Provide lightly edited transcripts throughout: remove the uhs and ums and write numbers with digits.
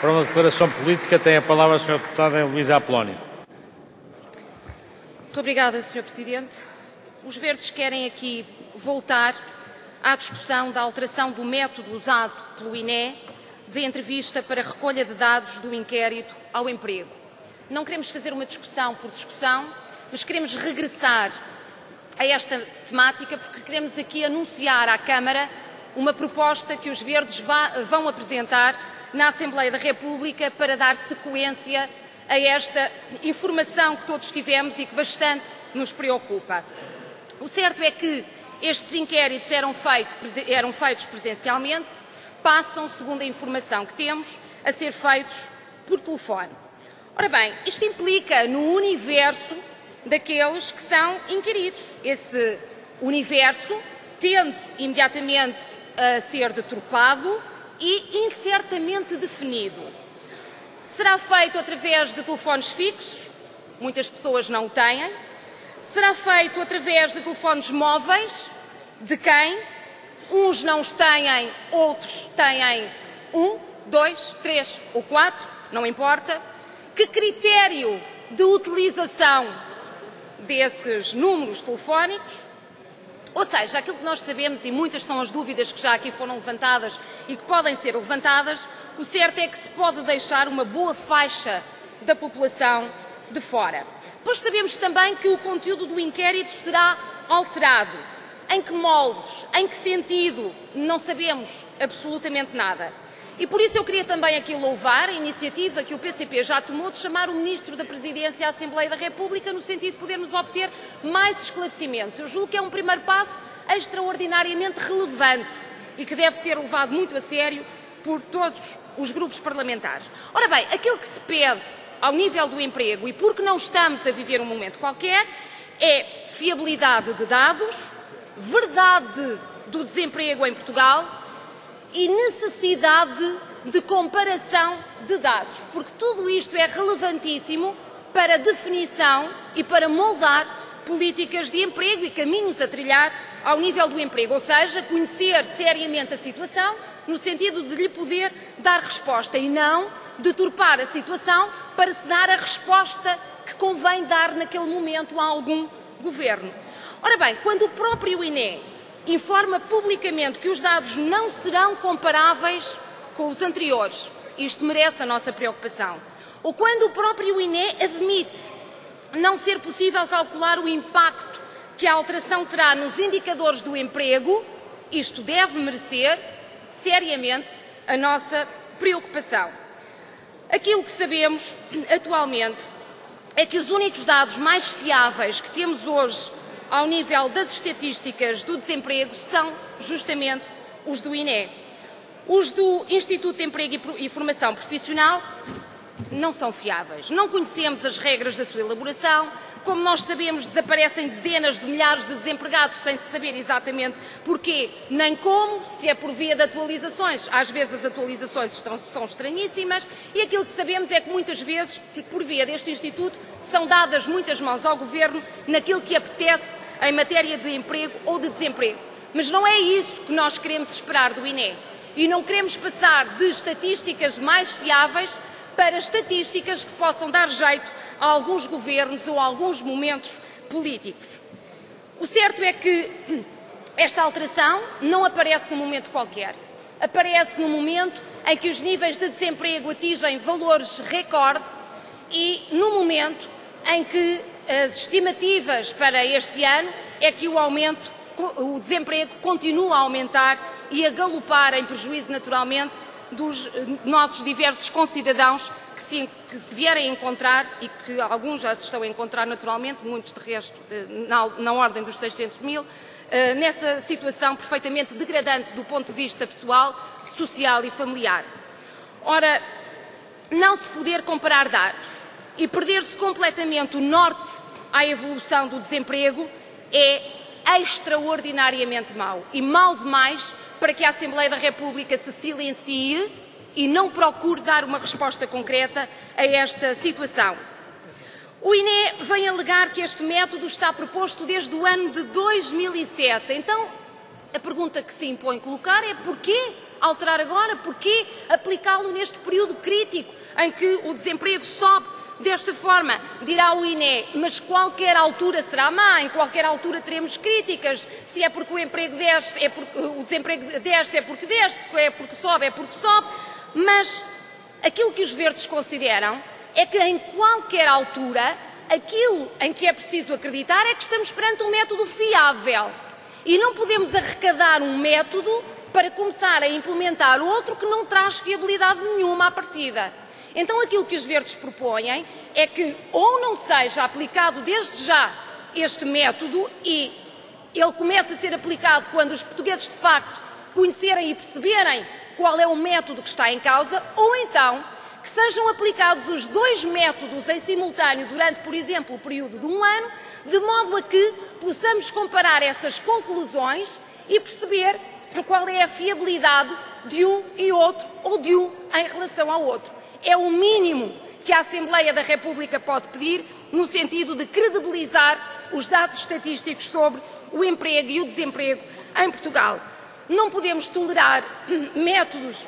Para uma declaração política tem a palavra a Sra. Deputada Luísa Apolónia. Muito obrigada, Sr. Presidente. Os Verdes querem aqui voltar à discussão da alteração do método usado pelo INE de entrevista para recolha de dados do inquérito ao emprego. Não queremos fazer uma discussão por discussão, mas queremos regressar a esta temática porque queremos aqui anunciar à Câmara uma proposta que os Verdes vão apresentar na Assembleia da República para dar sequência a esta informação que todos tivemos e que bastante nos preocupa. O certo é que estes inquéritos eram feitos presencialmente, passam, segundo a informação que temos, a ser feitos por telefone. Ora bem, isto implica no universo daqueles que são inquiridos. Esse universo tende imediatamente a ser deturpado e incertamente definido. Será feito através de telefones fixos, muitas pessoas não o têm. Será feito através de telefones móveis, de quem? Uns não os têm, outros têm 1, 2, 3 ou 4, não importa. Que critério de utilização desses números telefónicos? Ou seja, aquilo que nós sabemos, e muitas são as dúvidas que já aqui foram levantadas e que podem ser levantadas, o certo é que se pode deixar uma boa faixa da população de fora. Depois sabemos também que o conteúdo do inquérito será alterado. Em que moldes, em que sentido, não sabemos absolutamente nada. E por isso eu queria também aqui louvar a iniciativa que o PCP já tomou de chamar o Ministro da Presidência à Assembleia da República no sentido de podermos obter mais esclarecimentos. Eu julgo que é um primeiro passo extraordinariamente relevante e que deve ser levado muito a sério por todos os grupos parlamentares. Ora bem, aquilo que se pede ao nível do emprego, e porque não estamos a viver um momento qualquer, é fiabilidade de dados, verdade do desemprego em Portugal e necessidade de comparação de dados, porque tudo isto é relevantíssimo para a definição e para moldar políticas de emprego e caminhos a trilhar ao nível do emprego, ou seja, conhecer seriamente a situação no sentido de lhe poder dar resposta e não deturpar a situação para se dar a resposta que convém dar naquele momento a algum governo. Ora bem, quando o próprio INE informa publicamente que os dados não serão comparáveis com os anteriores, isto merece a nossa preocupação. Ou quando o próprio INE admite não ser possível calcular o impacto que a alteração terá nos indicadores do emprego, isto deve merecer seriamente a nossa preocupação. Aquilo que sabemos atualmente é que os únicos dados mais fiáveis que temos hoje ao nível das estatísticas do desemprego são justamente os do INE. Os do Instituto de Emprego e Formação Profissional não são fiáveis. Não conhecemos as regras da sua elaboração. Como nós sabemos, desaparecem dezenas de milhares de desempregados sem se saber exatamente porquê, nem como, se é por via de atualizações. Às vezes as atualizações são estranhíssimas e aquilo que sabemos é que muitas vezes, por via deste Instituto, são dadas muitas mãos ao Governo naquilo que apetece em matéria de emprego ou de desemprego. Mas não é isso que nós queremos esperar do INE. E não queremos passar de estatísticas mais fiáveis para estatísticas que possam dar jeito a alguns governos ou a alguns momentos políticos. O certo é que esta alteração não aparece num momento qualquer. Aparece no momento em que os níveis de desemprego atingem valores recorde e no momento em que as estimativas para este ano é que o desemprego continua a aumentar e a galopar em prejuízo naturalmente dos nossos diversos concidadãos que se vierem a encontrar, e que alguns já se estão a encontrar naturalmente, muitos de resto na ordem dos 600 mil, nessa situação perfeitamente degradante do ponto de vista pessoal, social e familiar. Ora, não se poder comparar dados e perder-se completamente o norte à evolução do desemprego é extraordinariamente mau e mau demais para que a Assembleia da República se silencie e não procure dar uma resposta concreta a esta situação. O INE vem alegar que este método está proposto desde o ano de 2007. Então, a pergunta que se impõe colocar é porquê alterar agora? Porquê aplicá-lo neste período crítico em que o desemprego sobe desta forma? Dirá o INE, mas qualquer altura será má, em qualquer altura teremos críticas, se é porque o emprego desce, é porque o desemprego desce, é porque desce, é porque sobe, mas aquilo que os verdes consideram é que em qualquer altura aquilo em que é preciso acreditar é que estamos perante um método fiável e não podemos arrecadar um método para começar a implementar outro que não traz fiabilidade nenhuma à partida. Então aquilo que os verdes propõem é que ou não seja aplicado desde já este método e ele comece a ser aplicado quando os portugueses de facto conhecerem e perceberem qual é o método que está em causa, ou então que sejam aplicados os dois métodos em simultâneo durante, por exemplo, o período de um ano, de modo a que possamos comparar essas conclusões e perceber qual é a fiabilidade de um e outro, ou de um em relação ao outro. É o mínimo que a Assembleia da República pode pedir, no sentido de credibilizar os dados estatísticos sobre o emprego e o desemprego em Portugal. Não podemos tolerar métodos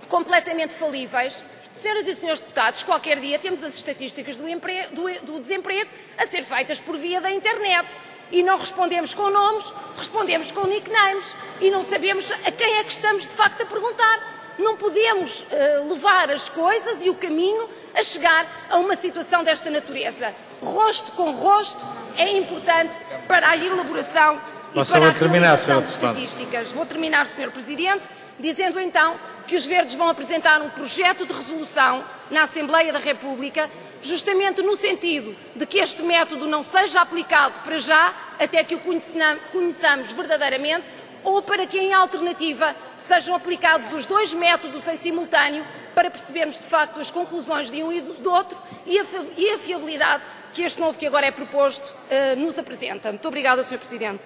completamente falíveis. Senhoras e senhores deputados, qualquer dia temos as estatísticas do desemprego a ser feitas por via da internet e não respondemos com nomes, respondemos com nicknames e não sabemos a quem é que estamos de facto a perguntar. Não podemos levar as coisas e o caminho a chegar a uma situação desta natureza. Rosto com rosto é importante para a elaboração e para a realização de estatísticas. Vou terminar, Sr. Presidente, dizendo então que os verdes vão apresentar um projeto de resolução na Assembleia da República, justamente no sentido de que este método não seja aplicado para já, até que o conheçamos verdadeiramente, ou para que, em alternativa, sejam aplicados os dois métodos em simultâneo para percebermos, de facto, as conclusões de um e do outro e a fiabilidade que este novo que agora é proposto nos apresenta. Muito obrigada, Sr. Presidente.